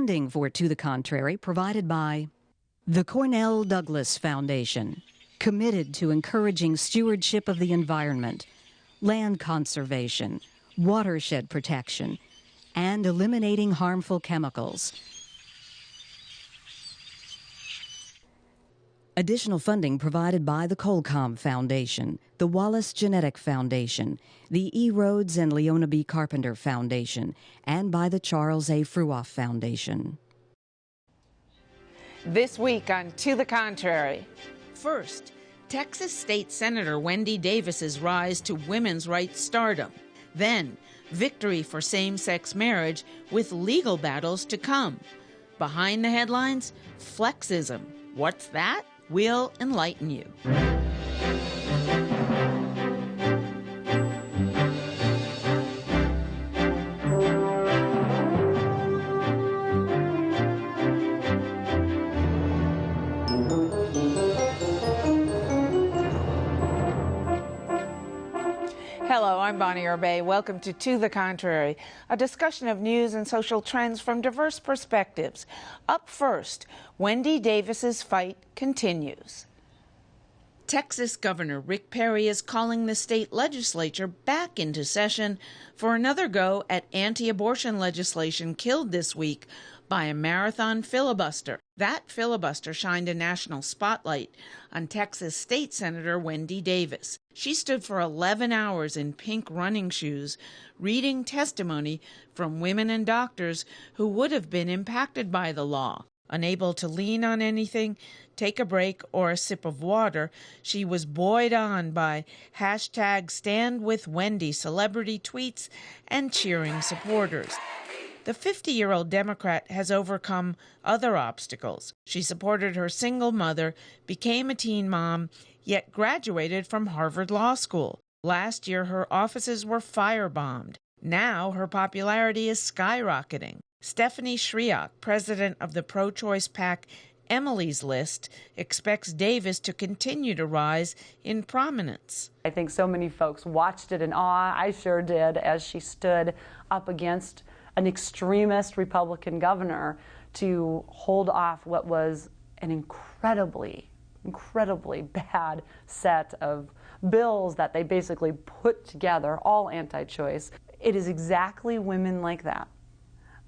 Funding for To the Contrary provided by the Cornell Douglas Foundation, committed to encouraging stewardship of the environment, land conservation, watershed protection, and eliminating harmful chemicals. Additional funding provided by the Colcom Foundation, the Wallace Genetic Foundation, the E. Rhodes and Leona B. Carpenter Foundation, and by the Charles A. Fruoff Foundation. This week on To the Contrary. First, Texas State Senator Wendy Davis's rise to women's rights stardom. Then, victory for same-sex marriage with legal battles to come. Behind the headlines, Flexism. What's that? We'll enlighten you. Hello, I'm Bonnie Urbay. Welcome to the Contrary, a discussion of news and social trends from diverse perspectives. Up first, Wendy Davis's fight continues. Texas Governor Rick Perry is calling the state legislature back into session for another go at anti-abortion legislation killed this week by a marathon filibuster. That filibuster shined a national spotlight on Texas State Senator Wendy Davis. She stood for 11 hours in pink running shoes, reading testimony from women and doctors who would have been impacted by the law. Unable to lean on anything, take a break, or a sip of water, she was buoyed on by #StandWithWendy celebrity tweets and cheering supporters. The 50-year-old Democrat has overcome other obstacles. She supported her single mother, became a teen mom, yet graduated from Harvard Law School. Last year, her offices were firebombed. Now, her popularity is skyrocketing. Stephanie Shriak, president of the pro-choice PAC Emily's List, expects Davis to continue to rise in prominence. I think so many folks watched it in awe. I sure did, as she stood up against an extremist Republican governor to hold off what was an incredibly bad set of bills that they basically put together, all anti-choice. It is exactly women like that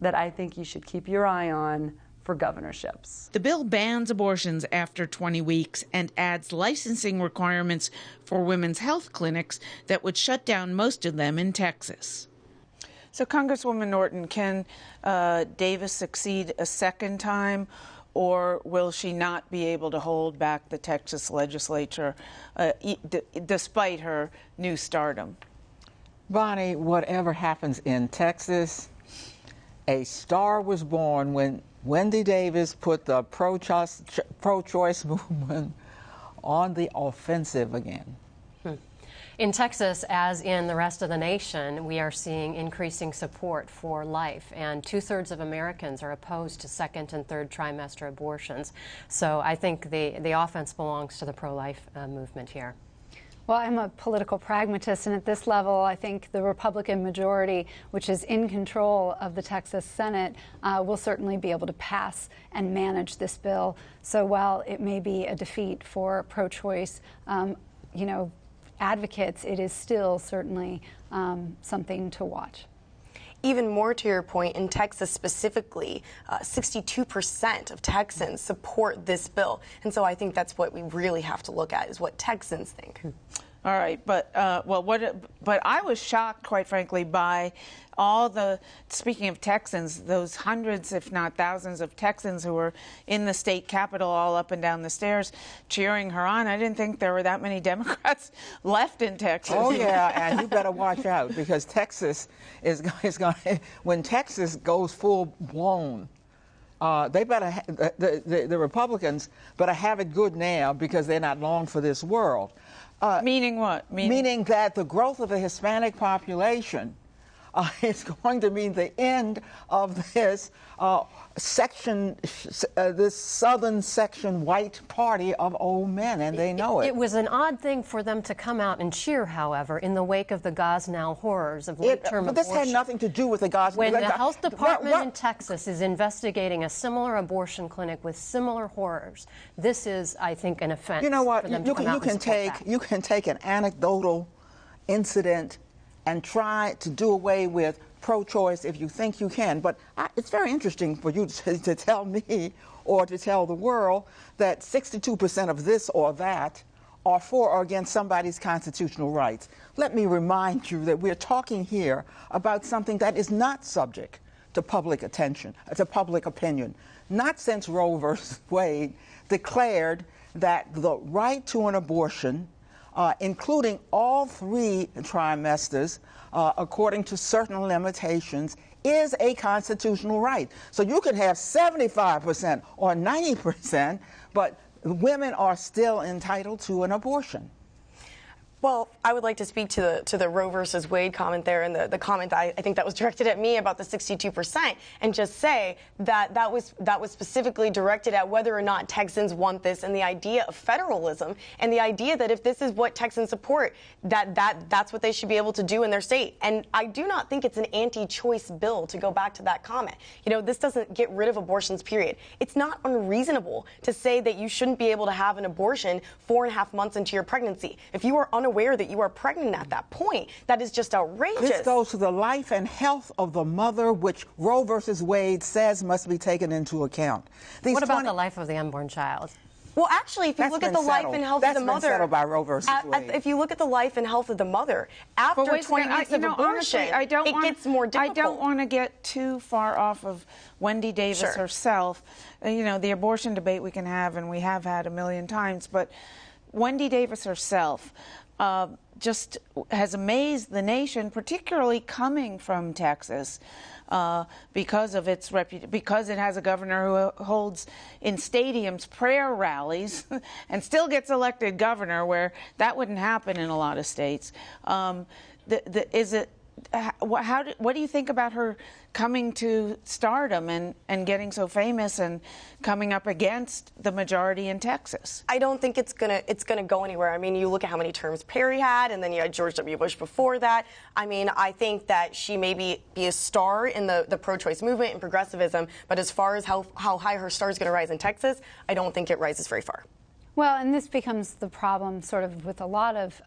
that I think you should keep your eye on for governorships. The bill bans abortions after 20 weeks and adds licensing requirements for women's health clinics that would shut down most of them in Texas. So, Congresswoman Norton, can Davis succeed a second time, or will she not be able to hold back the Texas legislature despite her new stardom? Bonnie, whatever happens in Texas, a star was born when Wendy Davis put the pro-choice movement on the offensive again. In Texas, as in the rest of the nation, we are seeing increasing support for life, and 2/3 of Americans are opposed to second and third trimester abortions. So I think the offense belongs to the pro-life movement here. Well, I'm a political pragmatist, and at this level, I think the Republican majority, which is in control of the Texas Senate, will certainly be able to pass and manage this bill. So while it may be a defeat for pro-choice, advocates, it is still certainly something to watch. Even more to your point, in Texas specifically, 62% of Texans support this bill. And so I think that's what we really have to look at, is what Texans think. All right, but I was shocked, quite frankly, by all the, speaking of Texans, those hundreds, if not thousands of Texans who were in the state capitol all up and down the stairs cheering her on. I didn't think there were that many Democrats left in Texas. Oh, yeah, and you better watch out, because Texas is going when Texas goes full-blown, they better, the Republicans better have it good now, because they're not long for this world. Meaning what? Meaning that the growth of the Hispanic population It's going to mean the end of this section, this southern section white party of old men, and they know it. It was an odd thing for them to come out and cheer, however, in the wake of the Gosnell horrors of late-term abortion. But this had nothing to do with the Gosnell. When the health department in Texas is investigating a similar abortion clinic with similar horrors, this is, I think, an offense. You know what? For them to come out and support that. You can take an anecdotal incident and try to do away with pro-choice if you think you can. But it's very interesting for you to tell me or to tell the world that 62% of this or that are for or against somebody's constitutional rights. Let me remind you that we're talking here about something that is not subject to public attention, to public opinion. Not since Roe versus Wade declared that the right to an abortion, including all 3 trimesters, according to certain limitations, is a constitutional right. So you could have 75% or 90%, but women are still entitled to an abortion. Well, I would like to speak to the Roe versus Wade comment there, and the comment I think that was directed at me about the 62%, and just say that that was specifically directed at whether or not Texans want this, and the idea of federalism, and the idea that if this is what Texans support, that's what they should be able to do in their state. And I do not think it's an anti-choice bill, to go back to that comment. You know, this doesn't get rid of abortions, period. It's not unreasonable to say that you shouldn't be able to have an abortion 4.5 months into your pregnancy. If you are unaware that you are pregnant at that point, that is just outrageous. This goes to the life and health of the mother, which Roe versus Wade says must be taken into account. What about the life of the unborn child? Well, actually, if you look at the life and health of the mother, that's been settled by Roe versus Wade. If you look at the life and health of the mother after 20 weeks of abortion, it gets more difficult. I don't want to get too far off of Wendy Davis herself. You know, the abortion debate we can have, and we have had a million times, but Wendy Davis herself just has amazed the nation, particularly coming from Texas, because of its because it has a governor who holds in stadiums prayer rallies and still gets elected governor, where that wouldn't happen in a lot of states. What do you think about her coming to stardom and getting so famous and coming up against the majority in Texas? I don't think it's gonna go anywhere. I mean, you look at how many terms Perry had, and then you had George W. Bush before that. I mean, I think that she may be a star in the pro-choice movement and progressivism, but as far as how high her star is going to rise in Texas, I don't think it rises very far. Well, and this becomes the problem sort of with a lot of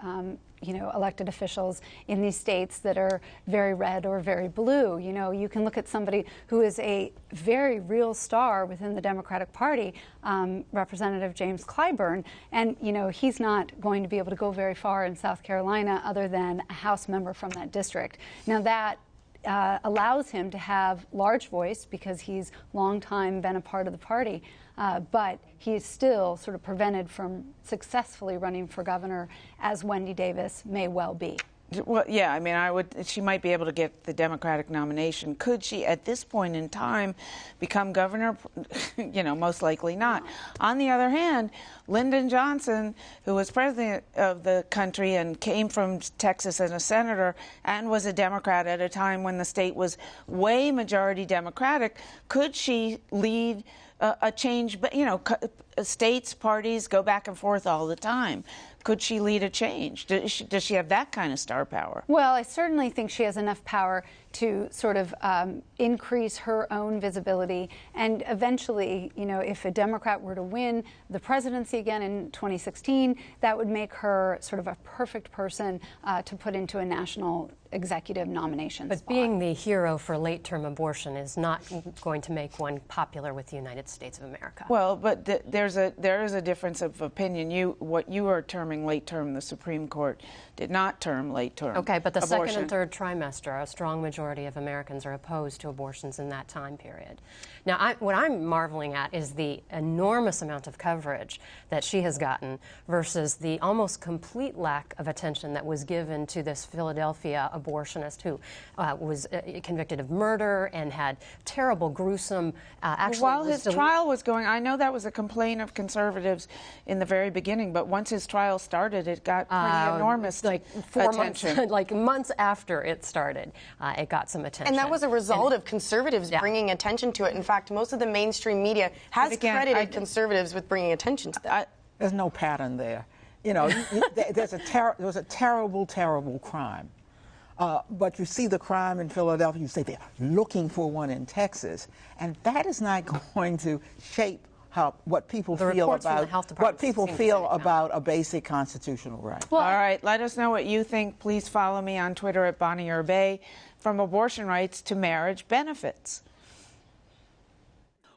elected officials in these states that are very red or very blue. You know, you can look at somebody who is a very real star within the Democratic Party, Representative James Clyburn, and, you know, he's not going to be able to go very far in South Carolina other than a House member from that district. Now, that allows him to have large voice because he's long time been a part of the party, but he's still sort of prevented from successfully running for governor, as Wendy Davis may well be. Well, yeah, I mean, she might be able to get the Democratic nomination. Could she, at this point in time, become governor? You know, most likely not. On the other hand, Lyndon Johnson, who was president of the country and came from Texas as a senator and was a Democrat at a time when the state was way majority Democratic, could she lead a change? But, you know, states, parties go back and forth all the time. Could she lead a change? Does she have that kind of star power? Well, I certainly think she has enough power to sort of increase her own visibility. And eventually, you know, if a Democrat were to win the presidency again in 2016, that would make her sort of a perfect person to put into a national executive nomination But spot. Being the hero for late-term abortion is not going to make one popular with the United States of America. Well, but there is a difference of opinion. What you are terming late-term, the Supreme Court did not term late-term. Okay, but the abortion. second and third trimester, a strong majority of Americans are opposed to abortions in that time period. Now, what I'm marveling at is the enormous amount of coverage that she has gotten versus the almost complete lack of attention that was given to this Philadelphia abortionist who was convicted of murder and had terrible, gruesome. While his trial was going, I know that was a complaint of conservatives in the very beginning, but once his trial started, it got pretty enormous like 4 attention. months, like months after it started, it got some attention. And that was a result of conservatives bringing attention to it. In fact, most of the mainstream media has credited conservatives with bringing attention to that. There's no pattern there. You know, there was a terrible, terrible crime. But you see the crime in Philadelphia, you say they're looking for one in Texas, and that is not going to shape what people feel about a basic constitutional right. Well, all right, let us know what you think. Please follow me on Twitter at Bonnie Urbay. From abortion rights to marriage benefits.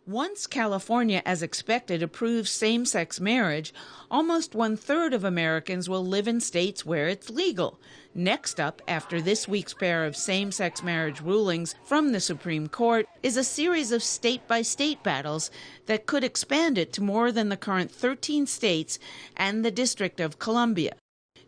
Once California, as expected, approves same-sex marriage, almost 1/3 of Americans will live in states where it's legal. Next up, after this week's pair of same-sex marriage rulings from the Supreme Court, is a series of state-by-state battles that could expand it to more than the current 13 states and the District of Columbia.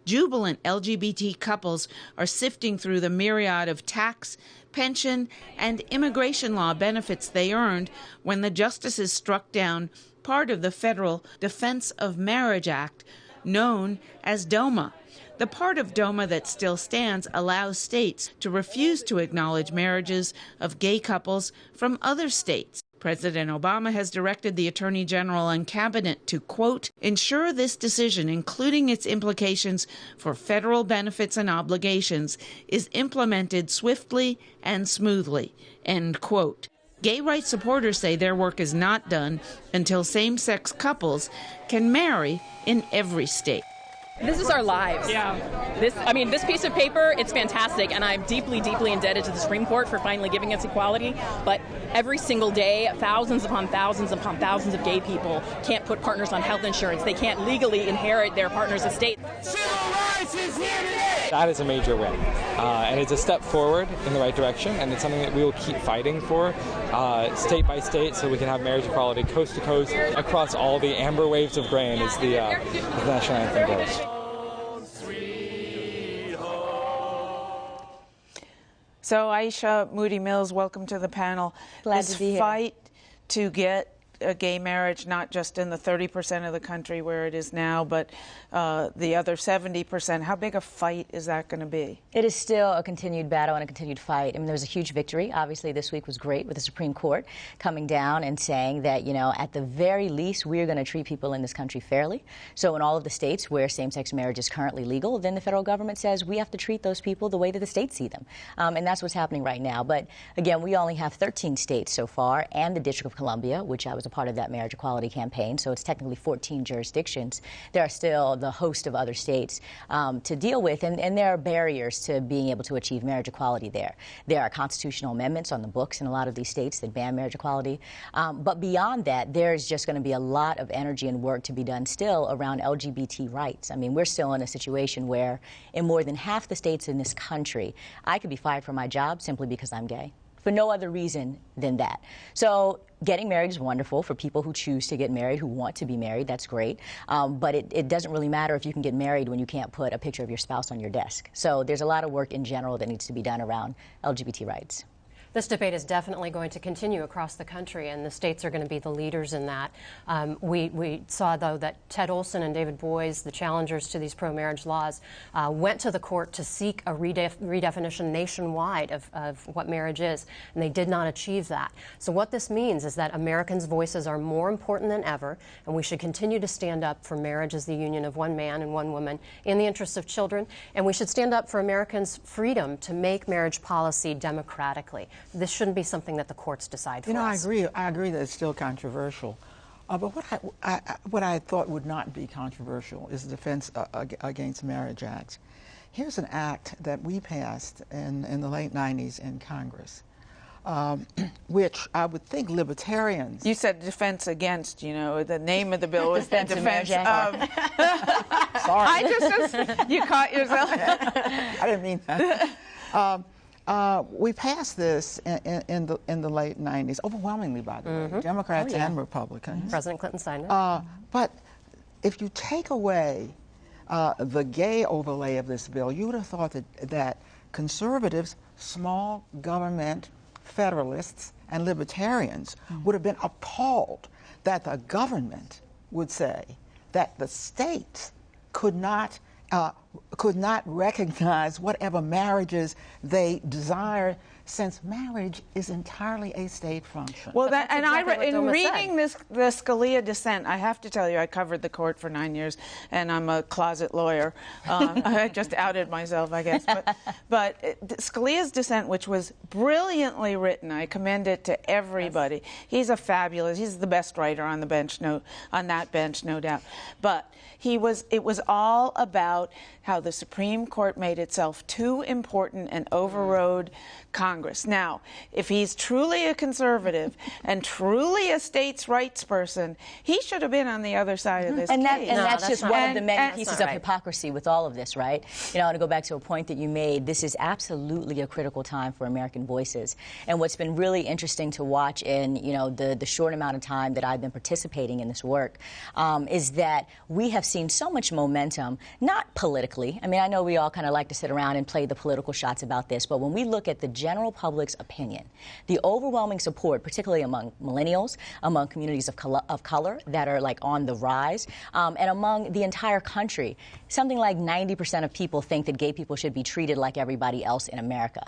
Jubilant LGBT couples are sifting through the myriad of tax, pension, and immigration law benefits they earned when the justices struck down part of the federal Defense of Marriage Act, known as DOMA. The part of DOMA that still stands allows states to refuse to acknowledge marriages of gay couples from other states. President Obama has directed the Attorney General and Cabinet to, quote, ensure this decision, including its implications for federal benefits and obligations, is implemented swiftly and smoothly, end quote. Gay rights supporters say their work is not done until same-sex couples can marry in every state. This is our lives. Yeah. This piece of paper, it's fantastic, and I'm deeply, deeply indebted to the Supreme Court for finally giving us equality. But every single day, thousands upon thousands upon thousands of gay people can't put partners on health insurance. They can't legally inherit their partner's estate. Civil rights is here today! That is a major win, and it's a step forward in the right direction, and it's something that we will keep fighting for, state by state, so we can have marriage equality coast to coast across all the amber waves of grain, as the national anthem goes. So, Aisha, Moodie-Mills, welcome to the panel. Glad to be here. This fight to get a gay marriage, not just in the 30% of the country where it is now, but the other 70%, how big a fight is that going to be? It is still a continued battle and a continued fight. I mean, there was a huge victory. Obviously, this week was great with the Supreme Court coming down and saying that, you know, at the very least, we're going to treat people in this country fairly. So in all of the states where same-sex marriage is currently legal, then the federal government says we have to treat those people the way that the states see them. And that's what's happening right now. But again, we only have 13 states so far, and the District of Columbia, which I was a part of that marriage equality campaign, so it's technically 14 jurisdictions. There are still the host of other states to deal with, and there are barriers to being able to achieve marriage equality there. There are constitutional amendments on the books in a lot of these states that ban marriage equality. But beyond that, there's just going to be a lot of energy and work to be done still around LGBT rights. I mean, we're still in a situation where in more than half the states in this country, I could be fired from my job simply because I'm gay, for no other reason than that. So getting married is wonderful for people who choose to get married, who want to be married. That's great. But it doesn't really matter if you can get married when you can't put a picture of your spouse on your desk. So there's a lot of work in general that needs to be done around LGBT rights. This debate is definitely going to continue across the country, and the states are going to be the leaders in that. We saw, though, that Ted Olson and David Boies, the challengers to these pro-marriage laws, went to the court to seek a redefinition nationwide of what marriage is, and they did not achieve that. So what this means is that Americans' voices are more important than ever, and we should continue to stand up for marriage as the union of one man and one woman in the interests of children, and we should stand up for Americans' freedom to make marriage policy democratically. This shouldn't be something that the courts decide for us. I agree that it's still controversial. But what I thought would not be controversial is the Defense Against Marriage Act. Here's an act that we passed in the late 90s in Congress, which I would think libertarians... You said defense against, you know, the name of the bill was the defense of... Sorry. You caught yourself. I didn't mean that. We passed this in the late 90s, overwhelmingly, by the way, Democrats and Republicans. President Clinton signed it. But if you take away the gay overlay of this bill, you would have thought that conservatives, small government federalists, and libertarians would have been appalled that the government would say that the states could not recognize whatever marriages they desired, since marriage is entirely a state function. Well, in reading the Scalia dissent, I have to tell you, I covered the court for 9 years, and I'm a closet lawyer. I just outed myself, I guess. But Scalia's dissent, which was brilliantly written, I commend it to everybody. Yes. He's the best writer on the bench, on that bench, no doubt. But it was all about how the Supreme Court made itself too important and overrode Congress. Now, if he's truly a conservative and truly a states' rights person, he should have been on the other side of this case. That's just one of the many pieces of hypocrisy with all of this, right? You know, I want to go back to a point that you made. This is absolutely a critical time for American voices. And what's been really interesting to watch in, you know, the short amount of time that I've been participating in this work is that we have seen so much momentum, not politically. I mean, I know we all kind of like to sit around and play the political shots about this, but when we look at the general public's opinion, the overwhelming support, particularly among millennials, among communities of color that are like on the rise, and among the entire country, something like 90% of people think that gay people should be treated like everybody else in America.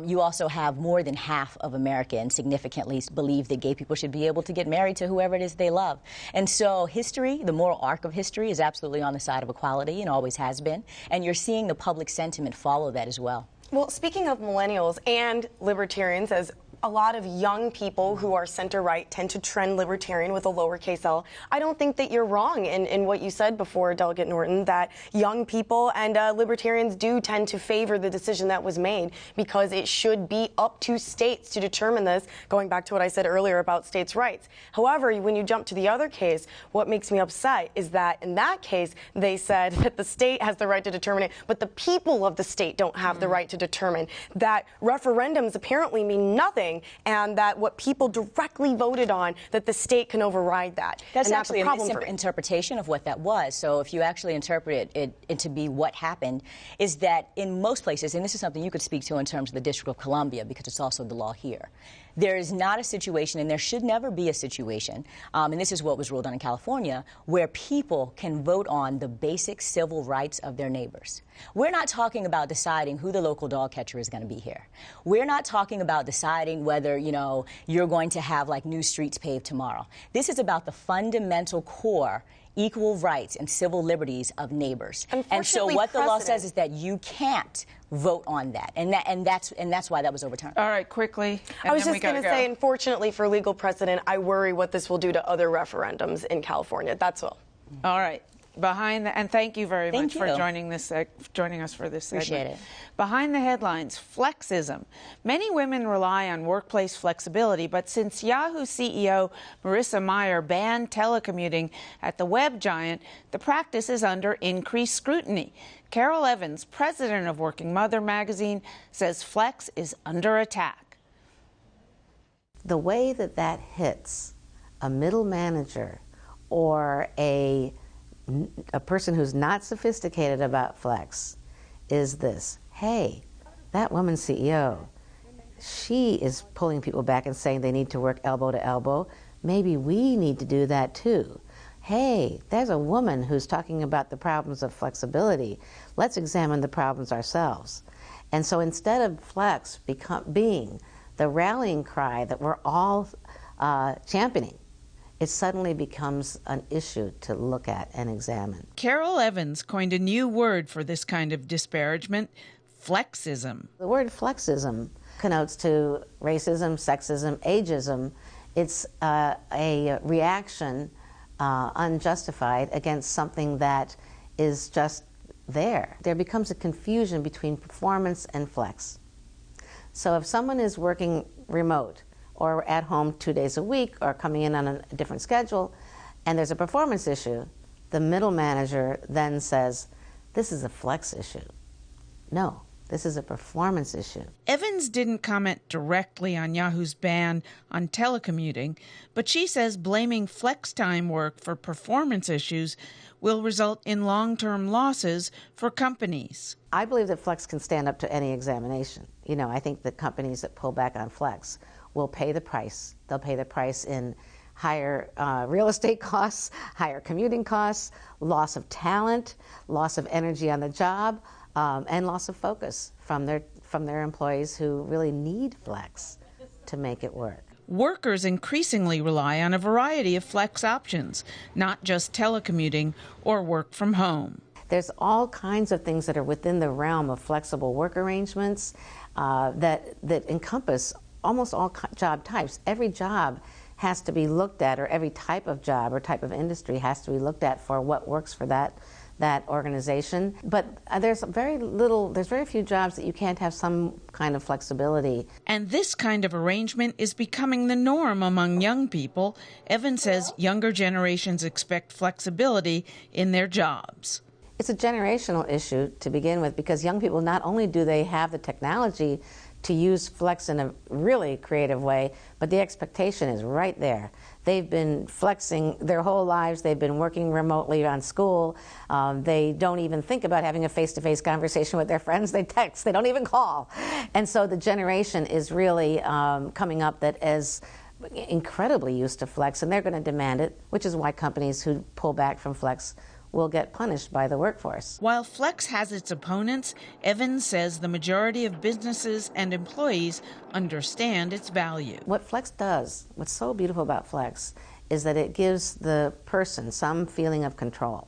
You also have more than half of Americans significantly believe that gay people should be able to get married to whoever it is they love. And so history, the moral arc of history, is absolutely on the side of equality and always has been. And you're seeing the public sentiment follow that as well. Well, speaking of millennials and libertarians, as a lot of young people who are center-right tend to trend libertarian with a lowercase l. I don't think that you're wrong in what you said before, Delegate Norton, that young people and libertarians do tend to favor the decision that was made because it should be up to states to determine this, going back to what I said earlier about states' rights. However, when you jump to the other case, what makes me upset is that in that case, they said that the state has the right to determine it, but the people of the state don't have the right to determine. That referendums apparently mean nothing, and that what people directly voted on, that the state can override that. That's actually a misinterpretation of what that was. So if you actually interpret it to be what happened, is that in most places, and this is something you could speak to in terms of the District of Columbia, because it's also the law here, there is not a situation, and there should never be a situation, and this is what was ruled on in California, where people can vote on the basic civil rights of their neighbors. We're not talking about deciding who the local dog catcher is going to be here. We're not talking about deciding whether, you know, you're going to have like new streets paved tomorrow. This is about the fundamental core equal rights and civil liberties of neighbors. And so what the law says is that you can't vote on that, and that's why that was overturned. All right, quickly. I was just going to say, unfortunately for legal precedent, I worry what this will do to other referendums in California. That's all. All right. And thank you very much for joining us for this segment. Appreciate it. Behind the headlines, Flexism. Many women rely on workplace flexibility, but since Yahoo CEO Marissa Mayer banned telecommuting at the web giant, the practice is under increased scrutiny. Carol Evans, president of Working Mother magazine, says Flex is under attack. The way that hits a middle manager or a person who's not sophisticated about Flex is this: hey, that woman CEO, she is pulling people back and saying they need to work elbow to elbow. Maybe we need to do that too. Hey, there's a woman who's talking about the problems of flexibility. Let's examine the problems ourselves. And so instead of Flex being the rallying cry that we're all championing, it suddenly becomes an issue to look at and examine. Carol Evans coined a new word for this kind of disparagement: Flexism. The word Flexism connotes to racism, sexism, ageism. It's a reaction, unjustified, against something that is just there. There becomes a confusion between performance and flex. So if someone is working remote, or at home 2 days a week, or coming in on a different schedule, and there's a performance issue, the middle manager then says, this is a flex issue. No, this is a performance issue. Evans didn't comment directly on Yahoo's ban on telecommuting, but she says blaming flex time work for performance issues will result in long-term losses for companies. I believe that flex can stand up to any examination. You know, I think that companies that pull back on flex will pay the price. They'll pay the price in higher real estate costs, higher commuting costs, loss of talent, loss of energy on the job, and loss of focus from their employees who really need flex to make it work. Workers increasingly rely on a variety of flex options, not just telecommuting or work from home. There's all kinds of things that are within the realm of flexible work arrangements that encompass almost all job types. Every job has to be looked at, or every type of job or type of industry has to be looked at for what works for that organization. But there's very few jobs that you can't have some kind of flexibility. And this kind of arrangement is becoming the norm among young people. Evan says younger generations expect flexibility in their jobs. It's a generational issue to begin with, because young people, not only do they have the technology to use flex in a really creative way, but the expectation is right there. They've been flexing their whole lives. They've been working remotely on school. They don't even think about having a face-to-face conversation with their friends. They text. They don't even call. And so the generation is really coming up that is incredibly used to flex, and they're going to demand it, which is why companies who pull back from flex will get punished by the workforce. While flex has its opponents, Evans says the majority of businesses and employees understand its value. What flex does, what's so beautiful about flex, is that it gives the person some feeling of control.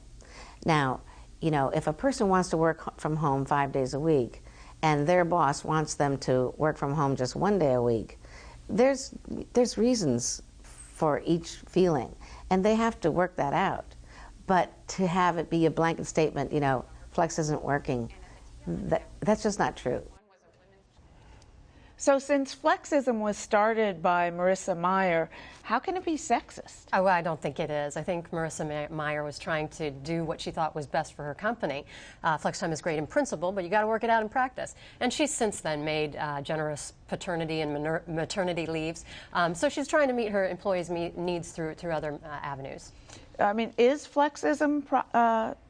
Now, you know, if a person wants to work from home 5 days a week and their boss wants them to work from home just 1 day a week, there's reasons for each feeling, and they have to work that out. But to have it be a blanket statement, you know, flex isn't working, that's just not true. So since Flexism was started by Marissa Mayer, how can it be sexist? Oh, well, I don't think it is. I think Marissa Mayer was trying to do what she thought was best for her company. Flex time is great in principle, but you got to work it out in practice. And she's since then made generous paternity and maternity leaves. So she's trying to meet her employees' needs through other avenues. I mean, is Flexism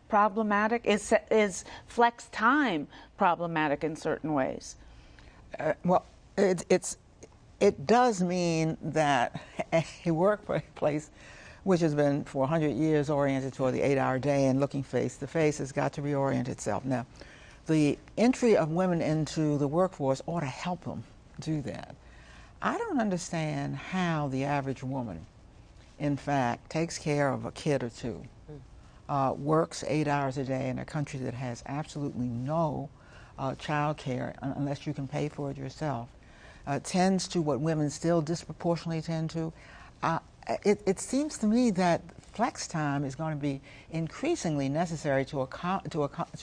problematic? Is flex time problematic in certain ways? Well, it does mean that a workplace which has been for 100 years oriented toward the 8-hour day and looking face to face has got to reorient itself. Now, the entry of women into the workforce ought to help them do that. I don't understand how the average woman, in fact, takes care of a kid or two, works 8 hours a day in a country that has absolutely no child care unless you can pay for it yourself, tends to what women still disproportionately tend to. It seems to me that flex time is going to be increasingly necessary to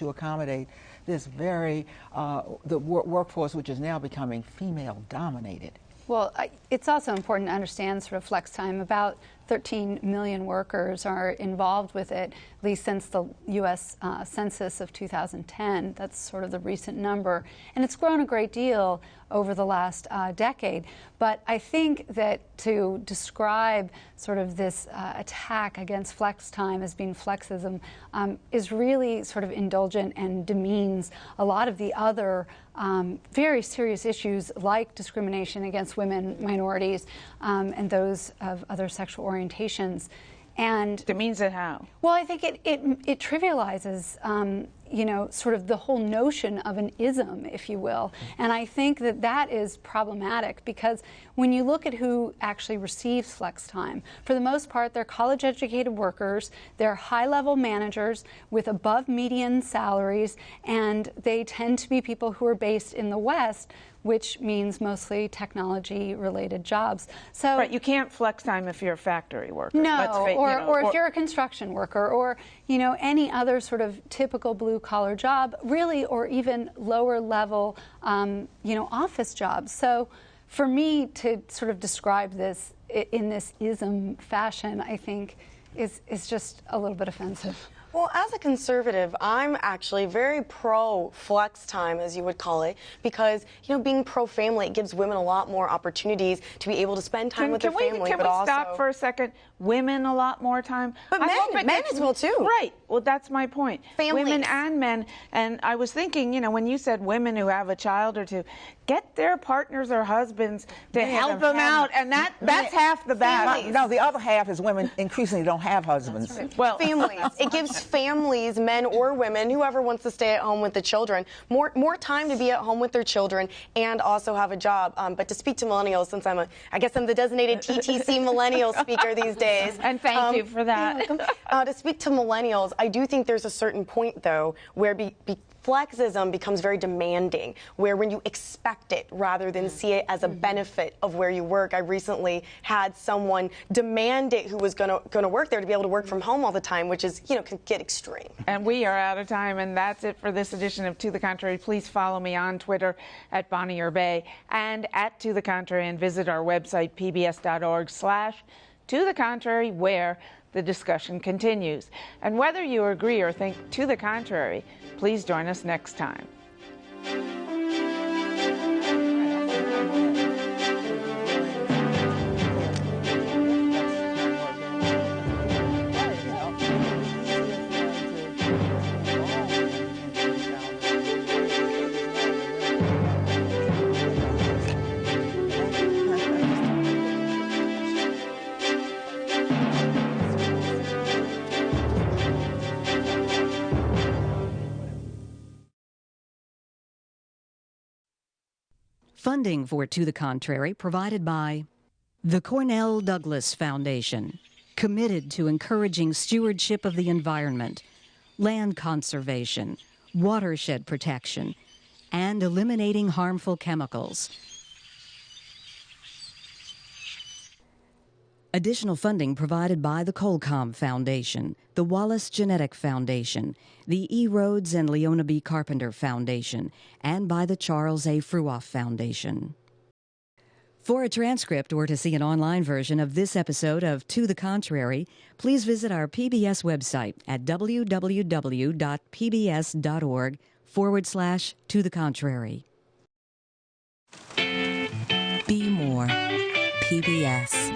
accommodate this very the workforce, which is now becoming female dominated. Well, it's also important to understand sort of flex time. About 13 million workers are involved with it, at least since the U.S. Census of 2010. That's sort of the recent number. And it's grown a great deal over the last decade. But I think that to describe sort of this attack against flex time as being flexism is really sort of indulgent and demeans a lot of the other very serious issues like discrimination against women, minorities, and those of other sexual orientations. And demeans it how? Well, I think it trivializes you know, sort of the whole notion of an ism, if you will. And I think that that is problematic, because when you look at who actually receives flex time, for the most part, they're college-educated workers, they're high-level managers with above-median salaries, and they tend to be people who are based in the West, which means mostly technology-related jobs. So right, you can't flex time if you're a factory worker. No, or if you're a construction worker, or you know, any other sort of typical blue-collar job, really, or even lower-level, you know, office jobs. So, for me to sort of describe this in this ism fashion, I think is just a little bit offensive. Well, as a conservative, I'm actually very pro flex time, as you would call it, because, you know, being pro family, it gives women a lot more opportunities to be able to spend time with their family. Can we stop for a second? Women a lot more time. But men as well, too. Right. Well, that's my point. Families. Women and men. And I was thinking, you know, when you said women who have a child or two, get their partners or husbands to help them out, and that's half the battle. No, the other half is women increasingly don't have husbands. Right. Well, families. It gives families, men or women, whoever wants to stay at home with the children, more time to be at home with their children and also have a job. But to speak to millennials, since I guess I'm the designated TTC millennial speaker these days. And thank you for that. To speak to millennials, I do think there's a certain point, though, where Flexism becomes very demanding, where when you expect it rather than see it as a benefit of where you work. I recently had someone demand it who was going to work there to be able to work from home all the time, which is, you know, can get extreme. And we are out of time, and that's it for this edition of To the Contrary. Please follow me on Twitter at Bonnie Urbay and at To the Contrary, and visit our website, pbs.org/To the Contrary, where the discussion continues. And whether you agree or think to the contrary, please join us next time. Funding for To the Contrary provided by the Cornell Douglas Foundation, committed to encouraging stewardship of the environment, land conservation, watershed protection, and eliminating harmful chemicals. Additional funding provided by the Colcom Foundation, the Wallace Genetic Foundation, the E. Rhodes and Leona B. Carpenter Foundation, and by the Charles A. Fruoff Foundation. For a transcript or to see an online version of this episode of To the Contrary, please visit our PBS website at www.pbs.org/To the Contrary. Be more PBS.